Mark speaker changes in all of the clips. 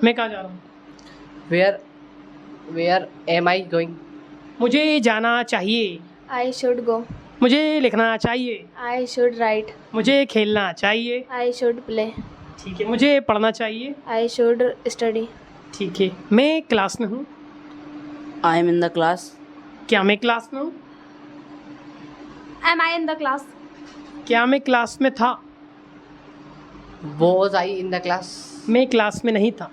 Speaker 1: मैं कहाँ जा रहा हूँ?
Speaker 2: Where am I going?
Speaker 1: मुझे जाना चाहिए।
Speaker 3: I should go.
Speaker 1: मुझे लिखना चाहिए।
Speaker 3: I should write.
Speaker 1: मुझे खेलना चाहिए।
Speaker 3: I should play.
Speaker 1: ठीक है। मुझे पढ़ना चाहिए।
Speaker 3: I should study.
Speaker 1: ठीक है। मैं क्लास में हूँ।
Speaker 4: I am in the class.
Speaker 1: क्या मैं क्लास में हूँ?
Speaker 3: Am I in the class?
Speaker 1: क्या मैं क्लास में था?
Speaker 2: Was I in the class?
Speaker 1: मैं क्लास में नहीं था।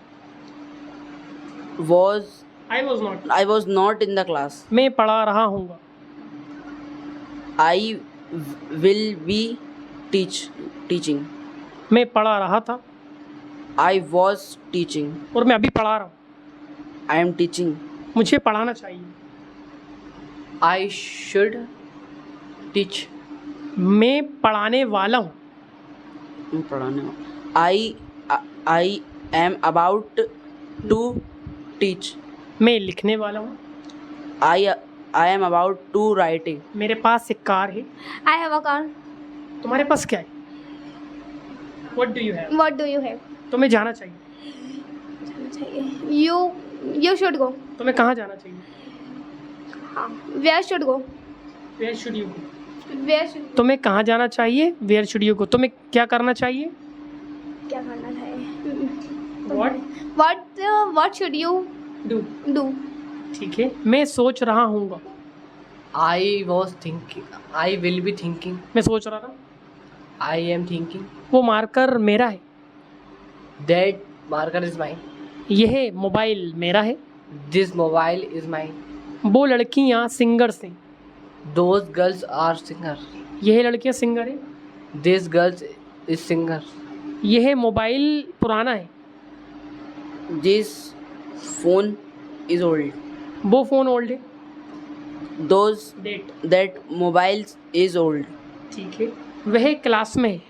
Speaker 4: Was
Speaker 1: I was not.
Speaker 4: I was not in the class.
Speaker 1: मैं पढ़ा रहा हूँ।
Speaker 4: I will be teaching.
Speaker 1: मैं पढ़ा रहा था
Speaker 4: I was teaching.
Speaker 1: और मैं अभी पढ़ा रहा हूँ।
Speaker 4: I am teaching.
Speaker 1: मुझे पढ़ाना चाहिए।
Speaker 2: I should teach.
Speaker 1: मैं पढ़ाने वाला हूँ।
Speaker 4: मैं पढ़ाने वाला। I am about to teach.
Speaker 1: मैं लिखने वाला हूँ।
Speaker 4: I am about to writing.
Speaker 1: मेरे पास एक कार है।
Speaker 3: I have a car.
Speaker 1: तुम्हारे पास क्या है? What do you have?
Speaker 3: What do you have?
Speaker 1: तुम्हें जाना चाहिए।
Speaker 3: You should go.
Speaker 1: तुम्हें कहाँ जाना चाहिए?
Speaker 3: Where should go?
Speaker 1: Where should you go?
Speaker 3: Where should
Speaker 1: तुम्हें कहाँ जाना चाहिए? Where should you go? तुम्हें क्या करना चाहिए?
Speaker 3: क्या करना चाहिए?
Speaker 1: What
Speaker 3: What should you
Speaker 1: do?
Speaker 3: do?
Speaker 1: ठीक है। मैं सोच रहा हूँ।
Speaker 2: I was thinking. I will be thinking.
Speaker 1: मैं सोच रहा था।
Speaker 2: I am thinking.
Speaker 1: वो मार्कर मेरा है।
Speaker 2: That marker is mine.
Speaker 1: यह मोबाइल मेरा है।
Speaker 2: This mobile is mine.
Speaker 1: वो लड़कियाँ सिंगर्स हैं।
Speaker 2: Those girls are singer.
Speaker 1: यह लड़कियाँ सिंगर हैं।
Speaker 2: This girls is singer.
Speaker 1: यह मोबाइल पुराना है।
Speaker 4: This phone is old.
Speaker 1: वो फ़ोन ओल्ड है।
Speaker 4: Those
Speaker 1: date.
Speaker 4: that mobiles is old.
Speaker 1: ठीक है। वह क्लास में है।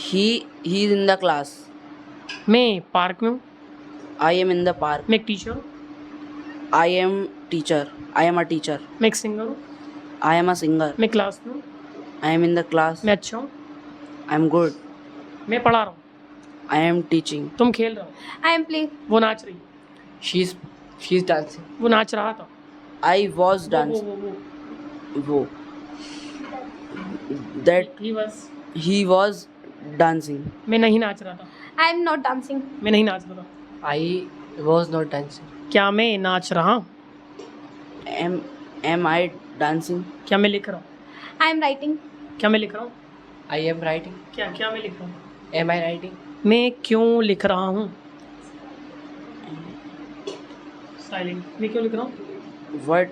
Speaker 4: He is in the class.
Speaker 1: मैं पार्क में हूँ।
Speaker 4: I am in the park.
Speaker 1: मैं एक टीचर हूँ।
Speaker 4: I am teacher. I am a teacher.
Speaker 1: मैं एक सिंगर हूँ।
Speaker 4: I am a singer.
Speaker 1: मैं क्लास में हूँ।
Speaker 4: I am in the class.
Speaker 1: मैं अच्छा हूँ।
Speaker 4: I am good.
Speaker 1: मैं पढ़ा रहा हूँ।
Speaker 4: I am teaching.
Speaker 1: तुम खेल रहे हो।
Speaker 3: I am playing.
Speaker 1: वो नाच रही है।
Speaker 2: She's dancing.
Speaker 1: वो नाच रहा था।
Speaker 4: I was
Speaker 1: वो
Speaker 4: dancing. वो that
Speaker 1: He was।
Speaker 4: he was dancing.
Speaker 1: मैं नहीं नाच रहा था।
Speaker 3: I am not dancing.
Speaker 1: मैं नहीं नाच रहा था।
Speaker 2: I was not dancing.
Speaker 1: क्या मैं नाच रहा हूँ?
Speaker 4: Am I dancing?
Speaker 1: क्या मैं लिख रहा हूँ?
Speaker 3: I am writing.
Speaker 1: क्या मैं लिख रहा हूँ?
Speaker 2: I am writing.
Speaker 1: क्या क्या मैं लिख रहा हूँ?
Speaker 2: Am I writing?
Speaker 1: मैं क्यों लिख रहा हूँ? साइलेंट। मैं क्यों लिख रहा हूँ?
Speaker 4: What?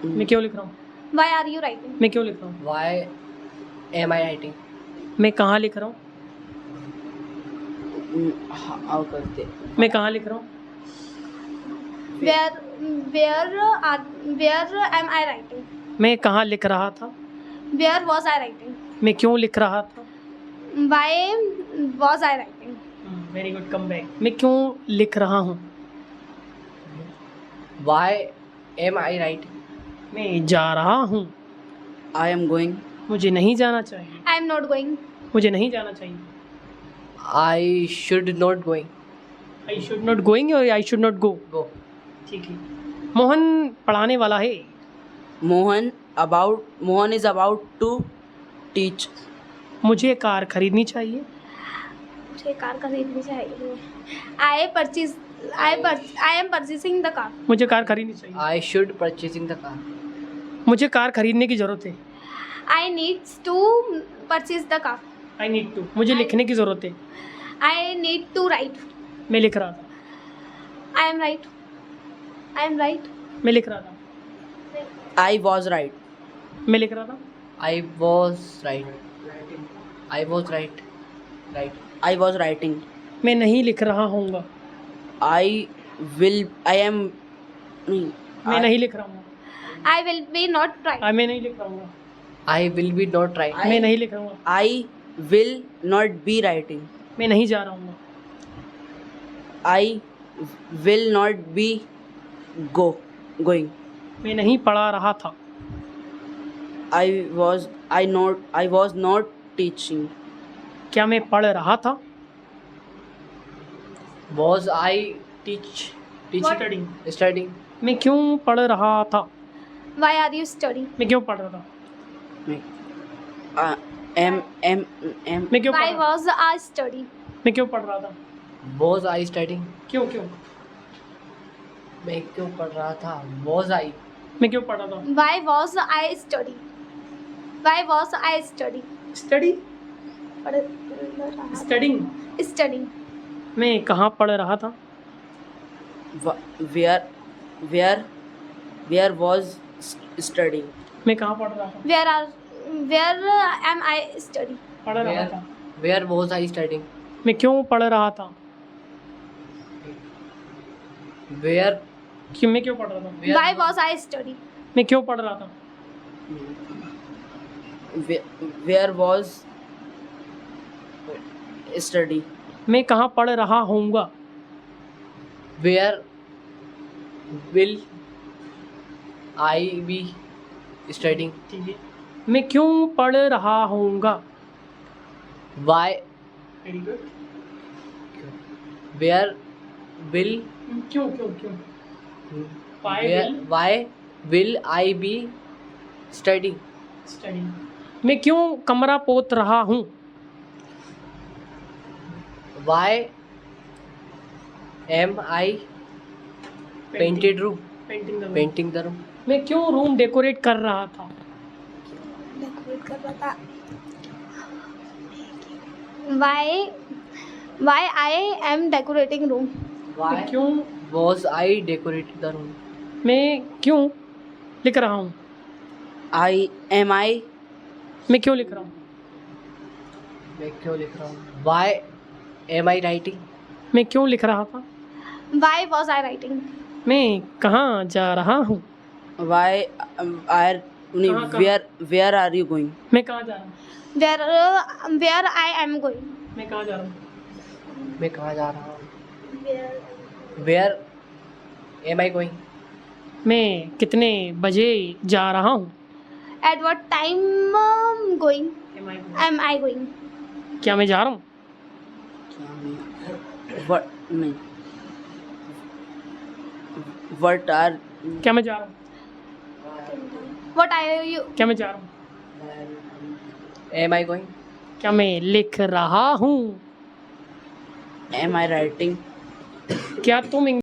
Speaker 1: मैं क्यों लिख रहा हूँ?
Speaker 3: Why are you writing?
Speaker 1: मैं क्यों लिख रहा हूँ?
Speaker 2: Why am I writing?
Speaker 1: मैं कहाँ लिख रहा हूँ?
Speaker 4: How करते?
Speaker 1: मैं कहाँ लिख रहा हूँ?
Speaker 3: Where am I writing?
Speaker 1: मैं कहाँ लिख रहा था?
Speaker 3: Where was I writing?
Speaker 1: मैं क्यों लिख रहा था?
Speaker 3: Why was I writing?
Speaker 1: Very good, come back. मैं क्यों लिख रहा हूँ?
Speaker 2: Why am I writing?
Speaker 1: मैं जा रहा हूँ।
Speaker 4: I am going.
Speaker 1: मुझे नहीं जाना चाहिए।
Speaker 3: I am not going.
Speaker 1: मुझे नहीं जाना चाहिए।
Speaker 2: I should not going.
Speaker 1: I should not going और I should not go.
Speaker 2: Go.
Speaker 1: ठीक है। मोहन पढ़ाने वाला है।
Speaker 4: Mohan is about to teach.
Speaker 1: मुझे कार खरीदनी चाहिए।
Speaker 3: मुझे कार खरीदनी चाहिए। I am purchasing the car.
Speaker 1: मुझे कार खरीदनी चाहिए।
Speaker 2: I should purchasing the car.
Speaker 1: मुझे कार खरीदने की ज़रूरत है।
Speaker 3: I needs to purchase the car.
Speaker 1: I need to. मुझे लिखने की ज़रूरत है।
Speaker 3: I need to write.
Speaker 1: मैं लिख रहा था।
Speaker 3: I am right. I am right.
Speaker 1: मैं लिख रहा था।
Speaker 4: I was right.
Speaker 1: मैं लिख रहा था।
Speaker 2: I was right. I was right. Right.
Speaker 4: I was writing.
Speaker 1: मैं नहीं लिख रहा हूँगा।
Speaker 4: I am. नहीं.
Speaker 1: मैं नहीं लिख रहा हूँ।
Speaker 3: I will be not right.
Speaker 1: मैं नहीं लिख रहा हूँ।
Speaker 2: I will be not right.
Speaker 1: मैं नहीं लिख रहा हूँ।
Speaker 4: I will not be writing.
Speaker 1: मैं नहीं जा रहा हूँ।
Speaker 4: I will not be going.
Speaker 1: मैं नहीं पढ़ा रहा था।
Speaker 4: I was not teaching.
Speaker 1: क्या मैं पढ़ रहा था?
Speaker 2: Was I teaching
Speaker 1: studying
Speaker 2: studying?
Speaker 1: मैं क्यों पढ़ रहा था?
Speaker 3: Why are you studying?
Speaker 1: मैं क्यों पढ़ रहा था?
Speaker 4: M
Speaker 1: मैं क्यों
Speaker 3: Why
Speaker 1: पढ़ रहा
Speaker 3: was I studying?
Speaker 1: मैं क्यों पढ़ रहा था?
Speaker 2: Was I studying?
Speaker 1: क्यों क्यों
Speaker 2: मैं क्यों पढ़ रहा था? Was I?
Speaker 1: मैं क्यों पढ़ रहा था?
Speaker 3: Why was I studying? Why was I studying?
Speaker 1: Study studying
Speaker 3: Studying.
Speaker 1: मैं कहाँ पढ़ रहा था?
Speaker 4: where was studying?
Speaker 1: मैं कहाँ पढ़ रहा था?
Speaker 3: Where am I studying?
Speaker 1: पढ़ रहा
Speaker 2: Where?
Speaker 1: था।
Speaker 2: Where was I studying?
Speaker 1: मैं क्यों पढ़ रहा था?
Speaker 2: Where?
Speaker 1: मैं क्यों पढ़ रहा था?
Speaker 2: Where
Speaker 3: Why was I studying?
Speaker 1: मैं क्यों पढ़ रहा था?
Speaker 4: Where was study?
Speaker 1: मैं कहाँ पढ़ रहा होऊंगा?
Speaker 2: Where will I be studying?
Speaker 1: मैं क्यों पढ़ रहा होऊंगा?
Speaker 2: Why? Where will?
Speaker 1: क्यों क्यों क्यों?
Speaker 2: Why will I be studying?
Speaker 1: मैं क्यों कमरा पोत रहा हूँ?
Speaker 2: Why am I painted room? Painting the room.
Speaker 1: मैं क्यों रूम डेकोरेट कर रहा था?
Speaker 3: Why I am decorating room?
Speaker 2: Why
Speaker 1: मैं क्यों
Speaker 2: was I decorating the room?
Speaker 1: मैं क्यों लिख रहा हूँ?
Speaker 4: am I
Speaker 1: मैं क्यों लिख रहा हूँ?
Speaker 2: मैं क्यों लिख रहा हूँ? Why am I writing?
Speaker 1: मैं क्यों लिख रहा था?
Speaker 3: Why was I writing?
Speaker 1: मैं कहाँ जा रहा हूँ?
Speaker 4: why are
Speaker 1: कहाँ?
Speaker 4: where are you going?
Speaker 1: मैं कहाँ जा रहा हूँ?
Speaker 3: Where I am going?
Speaker 1: मैं कहाँ जा रहा हूँ?
Speaker 2: मैं कहाँ जा रहा हूँ? Where am I going?
Speaker 1: मैं कितने बजे जा रहा हूँ?
Speaker 3: At what time going? Am I going?
Speaker 1: क्या मैं जा रहा हूँ?
Speaker 4: what नहीं what are
Speaker 1: क्या मैं जा रहा हूँ?
Speaker 3: What are you?
Speaker 1: क्या मैं जा रहा हूँ?
Speaker 2: Am I going?
Speaker 1: क्या मैं लिख रहा हूँ?
Speaker 4: am I writing?
Speaker 1: क्या तुम